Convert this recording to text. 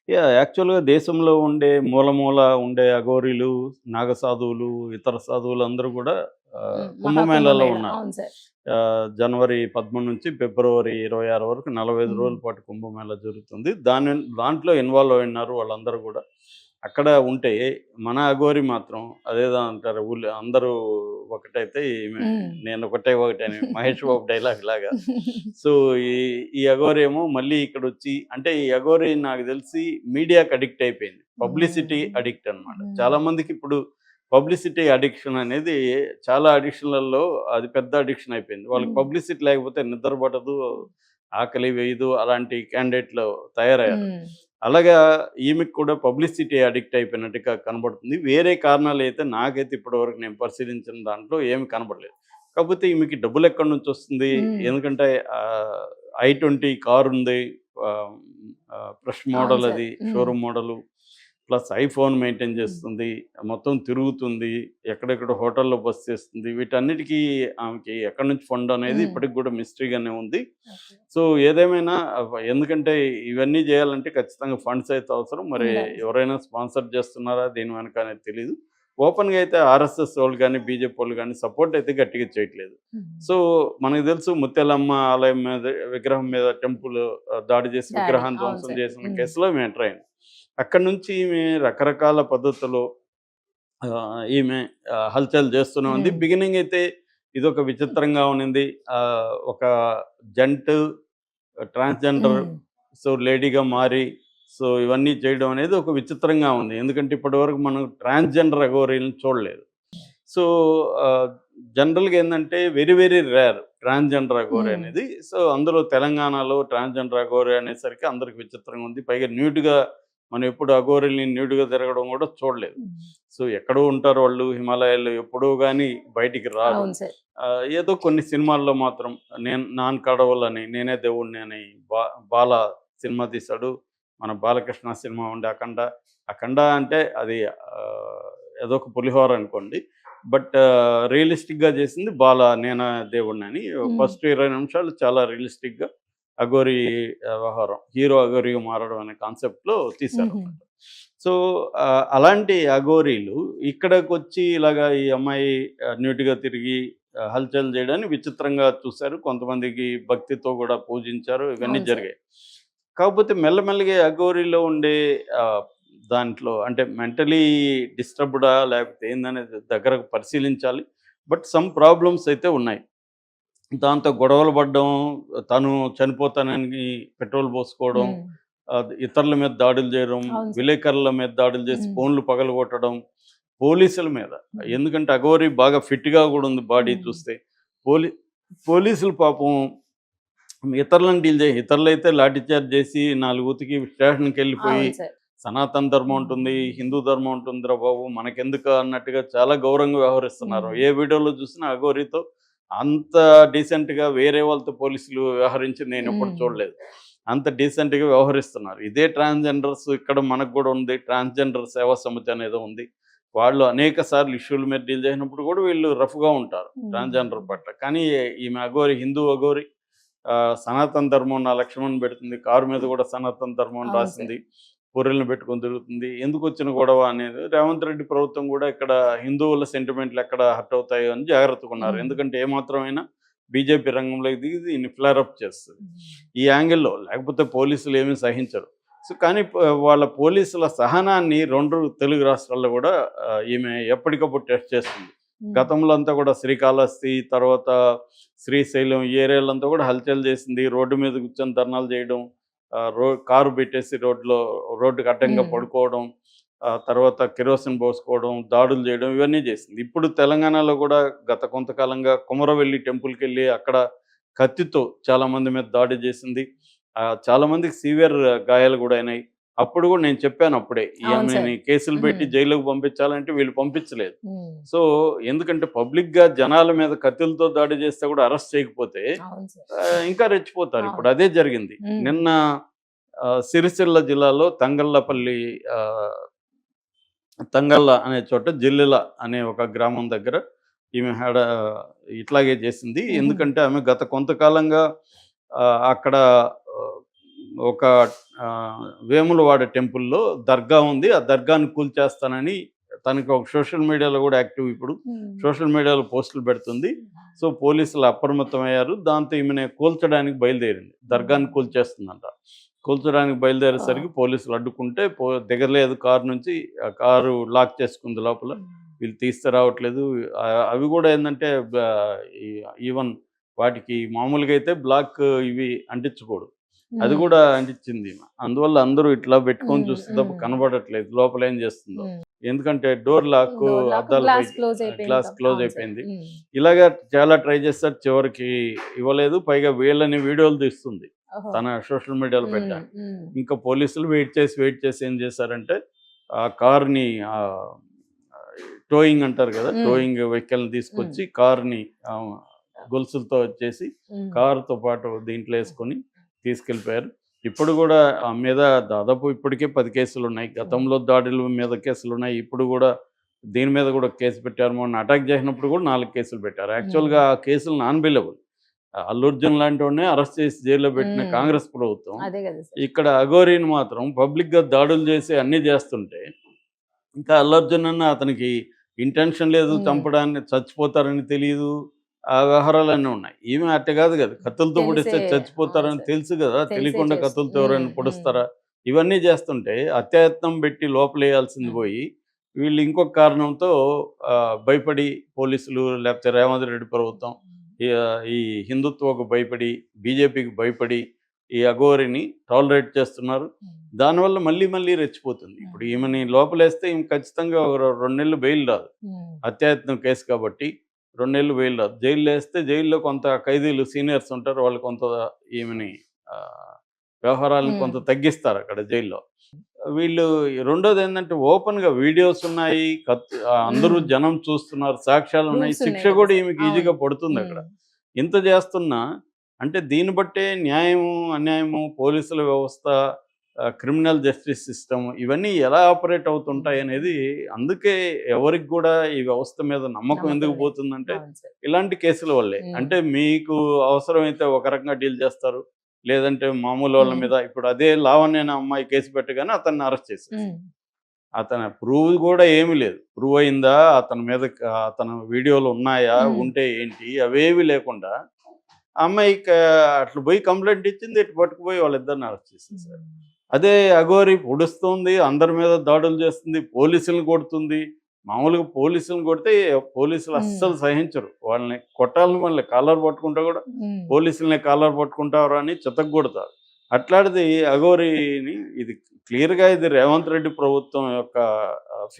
యాక్చువల్‌గా దేశంలో ఉండే మూల ఉండే అఘోరీలు, నాగసాధువులు, ఇతర సాధువులందరూ గూడా కుంభమేళాలో మహాకుంభమేళ. ఉన్నారు. అవును సార్. జనవరి 13 నుంచి ఫిబ్రవరి 26 వరకు 45 హ్మ్. రోజుల పాటు కుంభమేళా జరుగుతుంది. దాంట్లో ఇన్వాల్వ్ అయినారు వాళ్ళందరూ గూడా. అక్కడ ఉంటే మన అఘోరి మాత్రం అదేదో అంటారు ఊళ్ళో అందరూ ఒకటైతే ఈమె హ్మ్. నేనొకటే ఒకటని 'మహేష్ బాబు' డైలాగ్ లాగా. సో, ఈ ఈ అఘోరేమో మళ్ళీ ఇక్కడొచ్చి అంటే ఈ అఘోరి నాకు తెలిసి మీడియాకి అడిక్ట్ అయిపోయింది. పబ్లిసిటీ హ్మ్. అడిక్ట్ అనమాట. హ్మ్. చాలా మందికిప్పుడు పబ్లిసిటీ అడిక్షన్ అనేది చాలా అడిక్షన్‌లలో అది పెద్ద అడిక్షన్ అయిపోయింది. వాళ్ళకి హ్మ్. పబ్లిసిటీ లేకపోతే నిద్ర పట్టదు, ఆకలి వేయదు అలాంటి క్యాండిడేట్‌లు తయారయ్యారు. హ్మ్. అలాగా ఈమెకి కూడా పబ్లిసిటీ అడిక్ట్ అయిపోయినట్టుగా కనబడుతుంది. వేరే కారణాలైతే నాకైతే ఇప్పటివరకు నేను పరిశీలించిన దాంట్లో ఏమి కనబడలేదు. కాకపోతే ఈమెకి డబ్బులెక్కడి నుంచొస్తుంది? హ్మ్. ఎందుకంటే ఐ20 కారుంది. ఆహ్, ఫ్రెష్ అవును మోడల్ సార్. అది. హ్మ్. Showroom model. Plus iPhone maintain హ్మ్. చేస్తుంది. మొత్తం తిరుగుతుంది. ఎక్కడెక్కడో హోటల్‌లో బస చేస్తుంది. వీటన్నిటికి ఆమెకి ఎక్కడి నుంచి ఫండ్ అనేది హ్మ్. ఇప్పటికి కూడా మిస్టరీగానే ఉంది. ఓకే. సో, ఏదేమైనా ఎందుకంటే ఇవన్నీ చేయాలంటే ఖచ్చితంగా ఫండ్స్ అయితే అవసరం. మరి ఉండాలి. ఎవరైనా స్పాన్సర్ చేస్తున్నారా దీని వెనక అనేది తెలీదు. ఓపెన్‌గా అయితే ఆర్ఎస్ఎస్ వాళ్ళు గాని, బీజేపీ వాళ్ళు గాని సపోర్ట్ అయితే గట్టిగా చేయట్లేదు. హ్మ్. సో, మనకు తెలుసు ముత్యాలమ్మ ఆలయం మీద విగ్రహం మీద టెంపుల్ దాడి చేసి దాడి. విగ్రహాన్ని అవును ధ్వంసం సార్. చేసిన హ్మ్. కేసులో ఈమె ఎంటర్ అయింది. అక్కడి నుంచి ఈమె రకరకాల పద్ధతిలో ఈమె హల్చల్ చేస్తూనే ఉంది. హ్మ్. బిగినింగ్ అయితే ఇదొక విచిత్రంగా ఉండింది. ఒక జంట్ ట్రాన్స్‌జెండర్ హ్మ్. సో, లేడీగా మారి సో, ఇవన్నీ చేయడం అనేది ఒక విచిత్రంగా ఉంది. ఎందుకంటే ఇప్పటివరకు మనం ట్రాన్స్‌జెండర్ అఘోరీలని చూడలేదు. సో, ఆహ్, జనరల్‌గా ఏందంటే very, very rare transgender Aghori హ్మ్. అనేది. సో, అందులో తెలంగాణలో ట్రాన్స్‌జెండర్ అఘోరి అనేసరికి అందరికి విచిత్రంగా ఉంది. పైగా న్యూడ్‌గా మనం ఎప్పుడు అఘోరిలని న్యూడ్‌గా తిరగడం కూడా చూడలేదు. హ్మ్. సో, ఎక్కడో ఉంటారు వాళ్ళు హిమాలయాల్లో ఎప్పుడో గాని బయటికి రారు. అవును సార్. ఏదో కొన్ని సినిమాల్లో మాత్రం నేను 'నాన్ కడవల్' అని 'నేనే దేవుడిని' అని బా 'బాల' సినిమా తీశాడు. మన బాలకృష్ణ సినిమా ఉండే 'అఖండ'. 'అఖండ' అంటే అది ఏదో ఒక పులిహోర అనుకోండి. బట్ రియలిస్టిక్‌గా చేసింది 'బాల నేనా దేవుడినని' హ్మ్. ఫస్ట్ 20 నిమిషాలు చాలా రియలిస్టిక్‌గా అఘోరి వ్యవహారం. హీరో అఘోరిగా మారడం అనే కాన్సెప్ట్‌లో హుహు. తీశారనమాట. సో, అలాంటి అఘోరీలు ఇక్కడికొచ్చి ఇలాగా ఈ అమ్మాయి న్యూట్‌గా తిరిగి హల్చల్ చేయడాన్ని విచిత్రంగా చూసారు. కొంతమందికి భక్తితో కూడా పూజించారు. ఇవన్నీ అవును సార్. జరిగాయి. కాకపోతే మెల్లమెల్లగా అఘోరీలో ఉండే ఆహ్, దాంట్లో అంటే మెంటలీ డిస్టర్బ్‌డా? లేకపోతే ఏందనేది దగ్గరకు పరిశీలించాలి. బట్ సమ్ ప్రాబ్లమ్స్ అయితే ఉన్నాయి. దాంతో గొడవలు పడడం, తను చనిపోతానని పెట్రోల్ పోసుకోవడం, హ్మ్. ఇతరుల మీద దాడులు చేయడం, అవును సార్. విలేకరుల మీద దాడులు చేసి హ్మ్. ఫోన్‌లు పగలగొట్టడం, పోలీసుల మీద. హ్మ్. ఎందుకంటే అఘోరి బాగా ఫిట్‌గా కూడా ఉంది బాడీ హ్మ్. చూస్తే. పోలీ పోలీసులు పాపం ఇతరులను డీల్ చేయి ఇతరులైతే లాఠీ చార్జ్ చేసి 4 ఉతికి స్టేషన్‌కెళ్ళిపోయి, అవును సార్. సనాతన ధర్మం ఉంటుంది, హ్మ్. హిందూ ధర్మం ఉంటుందిరా బాబు! మనకెందుకు అన్నట్టుగా చాలా గౌరవంగా వ్యవహరిస్తున్నారు. హ్మ్. ఏ వీడియోలో చూసినా అఘోరితో అంత డీసెంట్‌గా వేరే వాళ్ళతో పోలీసులు వ్యవహరించి నేనెప్పుడు హ్మ్. చూడలేదు. అంత డీసెంట్‌గా వ్యవహరిస్తున్నారు. ఇదే ట్రాన్స్‌జెండర్స్ ఇక్కడ మనకు గూడా ఉంది. ట్రాన్స్‌జెండర్ సేవా సమితి అనేదో ఉంది. వాళ్ళు అనేక సార్లు ఇష్యూల మీద డీల్ చేసినప్పుడు కూడా వీళ్ళు రఫ్‌గా ఉంటారు ట్రాన్స్‌జెండర్ హ్మ్. పట్ల. కానీ ఈమె అఘోరి హిందూ అఘోరి సనాతన ధర్మం నా లక్ష్యమని పెడుతుంది. కారు మీద కూడా సనాతన ధర్మం అని అవును సార్. రాసింది. పూరీలను పెట్టుకొని తిరుగుతుంది. ఎందుకొచ్చిన గొడవ అనేది రేవంత్ రెడ్డి ప్రభుత్వం కూడా ఇక్కడ హిందువుల సెంటిమెంట్లు ఎక్కడ హర్ట్ అవుతాయో అని జాగ్రత్తగున్నారు. హ్మ్. ఎందుకంటే ఏమాత్రమైనా బీజేపీ రంగంలోకి దిగి దీన్ని ఫ్లేర్ అప్ చేస్తది. హ్మ్. ఈ యాంగిల్‌లో లేకపోతే పోలీసులు ఏమి సహించరు. సో, కానీ వాళ్ళ పోలీసుల సహనాన్ని 2 తెలుగు రాష్ట్రాల్లో గూడా ఈమె ఎప్పటికప్పుడు టెస్ట్ చేస్తుంది. హ్మ్. గతంలో అంతా కూడా శ్రీకాళహస్తి, తర్వాత శ్రీశైలం ఈ ఏరియాలంతా కూడా హల్చల్ చేసింది. రోడ్డు మీద కూర్చొని ధర్నాలు చేయడం, కారు పెట్టేసి రోడ్డుకి అడ్డంగా హ్మ్. పడుకోవడం, తర్వాత కెరోసిన్ పోసుకోవడం, దాడులు చేయడం ఇవన్నీ చేసింది. ఇప్పుడు తెలంగాణలో కూడా గత కొంతకాలంగా కొమరవెల్లి టెంపుల్‌కెళ్ళి అక్కడ కత్తితో చాలామంది మీద దాడి చేసింది. చాలామందికి సివియర్ గాయాలు గూడా అయినాయి. అప్పుడు గూడా నేను చెప్పాను అప్పుడే. ఈ అవును ఆమెని సార్. కేసులు పెట్టి హ్మ్. జైలుకి పంపించాలంటే వీళ్ళు పంపించలేదు. హ్మ్. సో, ఎందుకంటే పబ్లిక్‌గా జనాల మీద కత్తులతో దాడి చేస్తే కూడా అరెస్ట్ చేయకపోతే అవును సార్. ఇంకా రెచ్చిపోతారు. ఇప్పుడు అవును. అదే జరిగింది. హ్మ్. నిన్న సిరిసిల్ల జిల్లాలో తంగళ్లపల్లి తంగళ్ళ అనే చోట జిల్లెల అనే ఒక గ్రామం దగ్గర ఈమె ఇట్లాగే చేసింది. హుహు. ఎందుకంటే ఆమె గత కొంతకాలంగా అక్కడ ఆహ్, ఒక వేములవాడ టెంపుల్‌లో దర్గా ఉంది. ఆ దర్గాని కూల్చేస్తానని తనకి ఒక సోషల్ మీడియాలో కూడా యాక్టివ్ ఇప్పుడు. సోషల్ మీడియాలో పోస్టులు పెడుతుంది. సో, పోలీసులు అప్రమత్తమయ్యారు. దాంతో ఈమెని కూల్చడానికి బయలుదేరింది. దర్గాని కూల్చేస్తుందంట. కూల్చడానికి బయలుదేరేసరికి పోలీసులు అడ్డుకుంటే దిగలేదు కారు నుంచి. ఆ కారు లాక్ చేసుకుంది లోపల. వీళ్ళు తీస్తే రావట్లేదు. అవి కూడా ఏందంటే ఈ ఈవెన్ వాటికి మామూలుగా అయితే బ్లాక్ ఇవి అంటించకూడదు. అది కూడా అంటించింది ఈమె. అందువల్ల అందరూ ఇట్లా పెట్టుకొని చూస్తే తప్ప కనబడట్లేదు లోపల ఏం చేస్తుందో. ఎందుకంటే డోర్ లాక్, అద్దాలు గ్లాస్ క్లోజ్ అయిపోయింది. ఇలాగ చాలా ట్రై చేస్తారు. చివరికి ఇవ్వలేదు. పైగా వీళ్ళని వీడియోలు తీస్తుంది. తన సోషల్ మీడియాలో పెట్టాను. ఇంకా పోలీసులు వెయిట్ చేసి ఏం చేశారంటే ఆ కార్‌ని టోయింగ్ అంటారు కదా! టోయింగ్ వెహికల్‌ని తీసుకొచ్చి కార్‌ని గొలుసులతో వచ్చేసి కారుతో పాటు దీంట్లో వేసుకొని తీసుకెళ్ళిపోయారు. ఇప్పుడు కూడా ఆ మీద దాదాపు ఇప్పటికే 10 కేసులున్నాయి. గతంలో దాడుల మీద కేసులున్నాయి. ఇప్పుడు కూడా దీని మీద కూడా కేసు పెట్టారు. మొన్న అటాక్ చేసినప్పుడు కూడా 4 కేసులు పెట్టారు. యాక్చువల్‌గా ఆ కేసులు నాన్ బెయిలబుల్. అల్లు అర్జున్ లాంటోడినే అరెస్ట్ చేసి జైల్లో పెట్టిన కాంగ్రెస్ ప్రభుత్వం ఇక్కడ అఘోరీని మాత్రం పబ్లిక్‌గా దాడులు చేసి అన్నీ చేస్తుంటే ఇంకా అల్లు అర్జున్ అన్న అతనికి ఇంటెన్షన్ లేదు చంపడానికి, చచ్చిపోతారని తెలియదు. ఆ వ్యవహారాలన్నీ ఉన్నాయి. ఈమె అట్ట కాదు కదా! కత్తులతో పొడిస్తే చచ్చిపోతారని తెలుసు కదా! తెలియకుండా కత్తులతో ఎవరైనా పొడుస్తారా? ఇవన్నీ చేస్తుంటే అత్యయత్నం పెట్టి లోపలేయాల్సింది పోయి వీళ్ళు ఇంకొక కారణంతో భయపడి పోలీసులు లేకపోతే రేవంత్ రెడ్డి ప్రభుత్వం ఈ హిందుత్వకు భయపడి, బీజేపీకి భయపడి ఈ అఘోరిని టాలరేట్ చేస్తున్నారు. దానివల్ల మళ్ళీ రెచ్చిపోతుంది. ఇప్పుడు ఈమెని లోపలేస్తే ఈమె ఖచ్చితంగా ఒక 2 నెలలు బెయిల్ రాదు. అత్యాయత్నం కేసు కాబట్టి 2 నెలలు బెయిల్ రాదు. జైల్లో వేస్తే జైల్లో కొంత ఖైదీలు సీనియర్స్ ఉంటారు. వాళ్ళు కొంత ఈమెని వ్యవహారాలను కొంత తగ్గిస్తారు అక్కడ జైల్లో. వీళ్ళు రెండోది ఏంటంటే ఓపెన్‌గా వీడియోస్ ఉన్నాయి. అందరూ జనం చూస్తున్నారు. సాక్ష్యాలు ఉన్నాయి. శిక్ష కూడా ఈమెకి ఈజీగా పడుతుంది అక్కడ. ఇంత చేస్తున్నా అంటే దీన్ని బట్టే న్యాయము, అన్యాయము, పోలీసుల వ్యవస్థ, క్రిమినల్ జస్టిస్ సిస్టమ్ ఇవన్నీ ఎలా ఆపరేట్ అవుతుంటాయి అనేది అందుకే ఎవరికి కూడా ఈ వ్యవస్థ మీద నమ్మకం ఎందుకు పోతుందంటే ఇలాంటి కేసుల వల్లే. అంటే మీకు అవసరమైతే ఒక రకంగా డీల్ చేస్తారు. లేదంటే మామూలు వాళ్ళ మీద ఇప్పుడు అదే లావణ్య అనే అమ్మాయి కేసు పెట్టగానే అతన్ని అరెస్ట్ చేశారు. అతను ప్రూవ్ కూడా ఏమీ లేదు. ప్రూవ్ అయిందా, అతని మీద అతను వీడియోలు ఉన్నాయా, ఉంటే ఏంటి, అవేవి లేకుండా అమ్మాయికి అట్లా పోయి కంప్లైంట్ ఇచ్చింది. ఇటు పట్టుకుపోయి వాళ్ళిద్దరిని అరెస్ట్ చేసేసారు. అదే అఘోరి పొడుస్తుంది, అందరి మీద దాడులు చేస్తుంది, పోలీసులను కొడుతుంది. మామూలుగా పోలీసులను కొడితే పోలీసులు అస్సలు సహించరు. వాళ్ళని కొట్టాలని వాళ్ళని కాలర్ పట్టుకుంటా కూడా పోలీసులనే కాలర్ పట్టుకుంటారు అని చితగ్గొడతారు. అట్లాంటిది అఘోరిని ఇది క్లియర్‌గా ఇది రేవంత్ రెడ్డి ప్రభుత్వం యొక్క